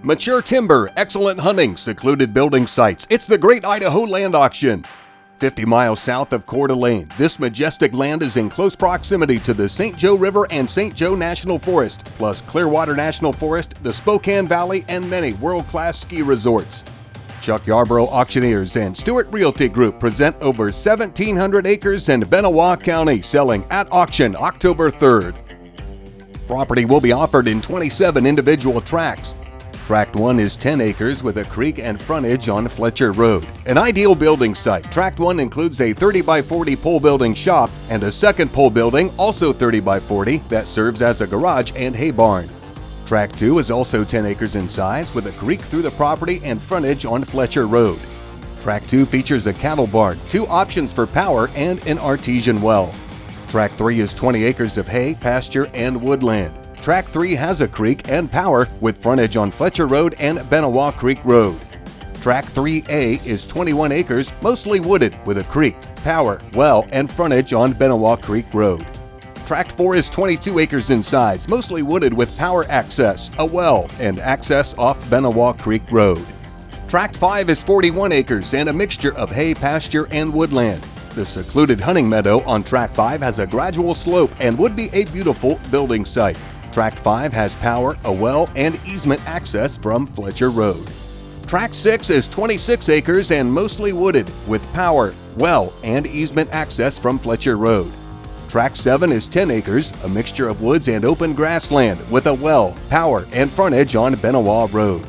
Mature timber, excellent hunting, secluded building sites. It's the Great Idaho Land Auction. 50 miles south of Coeur d'Alene, this majestic land is in close proximity to the St. Joe River and St. Joe National Forest, plus Clearwater National Forest, the Spokane Valley, and many world-class ski resorts. Chuck Yarbro Auctioneers and Stuart Realty Group present over 1,700 acres in Benawah County, selling at auction October 3rd. Property will be offered in 27 individual tracts. Tract 1 is 10 acres with a creek and frontage on Fletcher Road. An ideal building site, Tract 1 includes a 30 by 40 pole building shop and a second pole building, also 30 by 40, that serves as a garage and hay barn. Tract 2 is also 10 acres in size with a creek through the property and frontage on Fletcher Road. Tract 2 features a cattle barn, 2 options for power, and an artesian well. Tract 3 is 20 acres of hay, pasture, and woodland. Tract 3 has a creek and power with frontage on Fletcher Road and Benawah Creek Road. Tract 3A is 21 acres, mostly wooded, with a creek, power, well, and frontage on Benawah Creek Road. Tract 4 is 22 acres in size, mostly wooded with power access, a well, and access off Benawah Creek Road. Tract 5 is 41 acres and a mixture of hay, pasture, and woodland. The secluded hunting meadow on Tract 5 has a gradual slope and would be a beautiful building site. Tract 5 has power, a well, and easement access from Fletcher Road. Tract 6 is 26 acres and mostly wooded with power, well, and easement access from Fletcher Road. Tract 7 is 10 acres, a mixture of woods and open grassland with a well, power, and frontage on Benawah Road.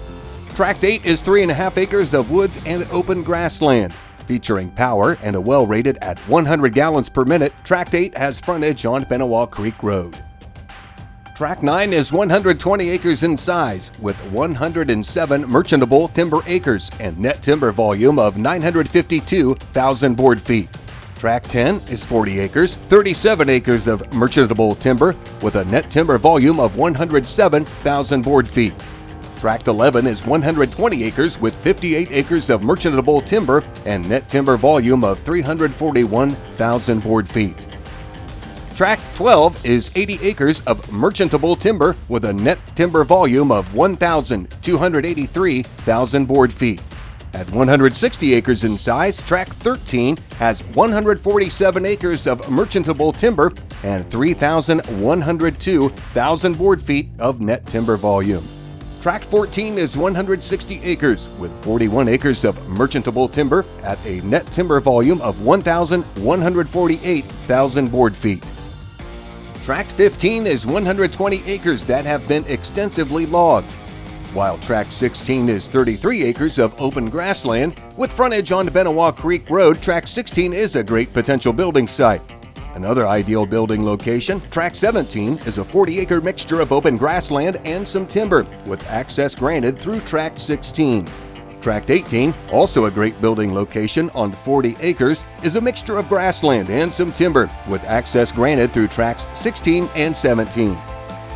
Tract 8 is 3.5 acres of woods and open grassland. Featuring power and a well rated at 100 gallons per minute, Tract 8 has frontage on Benawah Creek Road. Tract 9 is 120 acres in size with 107 merchantable timber acres and net timber volume of 952,000 board feet. Tract 10 is 40 acres, 37 acres of merchantable timber with a net timber volume of 107,000 board feet. Tract 11 is 120 acres with 58 acres of merchantable timber and net timber volume of 341,000 board feet. Tract 12 is 80 acres of merchantable timber with a net timber volume of 1,283,000 board feet. At 160 acres in size, Tract 13 has 147 acres of merchantable timber and 3,102,000 board feet of net timber volume. Tract 14 is 160 acres with 41 acres of merchantable timber at a net timber volume of 1,148,000 board feet. Tract 15 is 120 acres that have been extensively logged, while Tract 16 is 33 acres of open grassland. With frontage on Benawah Creek Road, Tract 16 is a great potential building site. Another ideal building location, Tract 17, is a 40-acre mixture of open grassland and some timber, with access granted through Tract 16. Tract 18, also a great building location on 40 acres, is a mixture of grassland and some timber, with access granted through Tracts 16 and 17.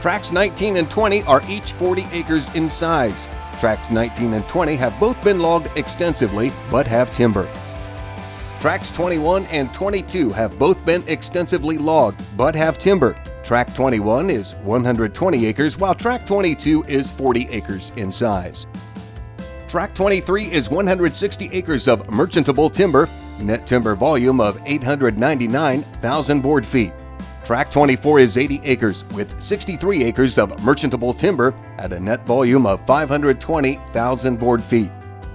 Tracts 19 and 20 are each 40 acres in size. Tracts 19 and 20 have both been logged extensively, but have timber. Tracts 21 and 22 have both been extensively logged, but have timber. Tract 21 is 120 acres, while Tract 22 is 40 acres in size. Tract 23 is 160 acres of merchantable timber, net timber volume of 899,000 board feet. Tract 24 is 80 acres with 63 acres of merchantable timber at a net volume of 520,000 board feet.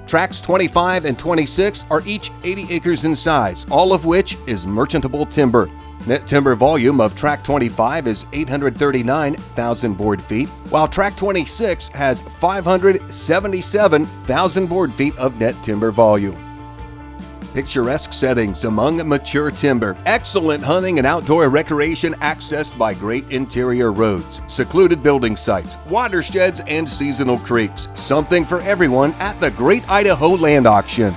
Tracts 25 and 26 are each 80 acres in size, all of which is merchantable timber. Net timber volume of Tract 25 is 839,000 board feet, while Tract 26 has 577,000 board feet of net timber volume. Picturesque settings among mature timber, excellent hunting and outdoor recreation accessed by great interior roads, secluded building sites, watersheds, and seasonal creeks. Something for everyone at the Great Idaho Land Auction.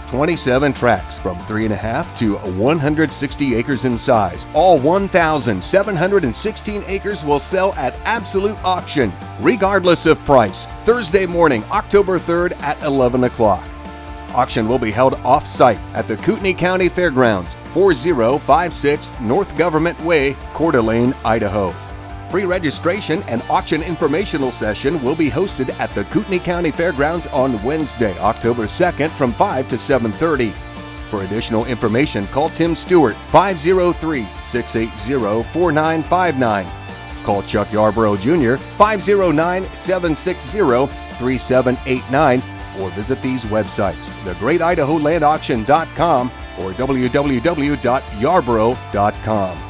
27 tracts from 3.5 to 160 acres in size. All 1,716 acres will sell at absolute auction, regardless of price, Thursday morning, October 3rd at 11 o'clock. Auction will be held off-site at the Kootenai County Fairgrounds, 4056 North Government Way, Coeur d'Alene, Idaho. Pre-registration and auction informational session will be hosted at the Kootenai County Fairgrounds on Wednesday, October 2nd from 5 to 7:30. For additional information, call Tim Stuart, 503-680-4959. Call Chuck Yarbro Jr., 509-760-3789, or visit these websites, thegreatidaholandauction.com or www.yarbro.com.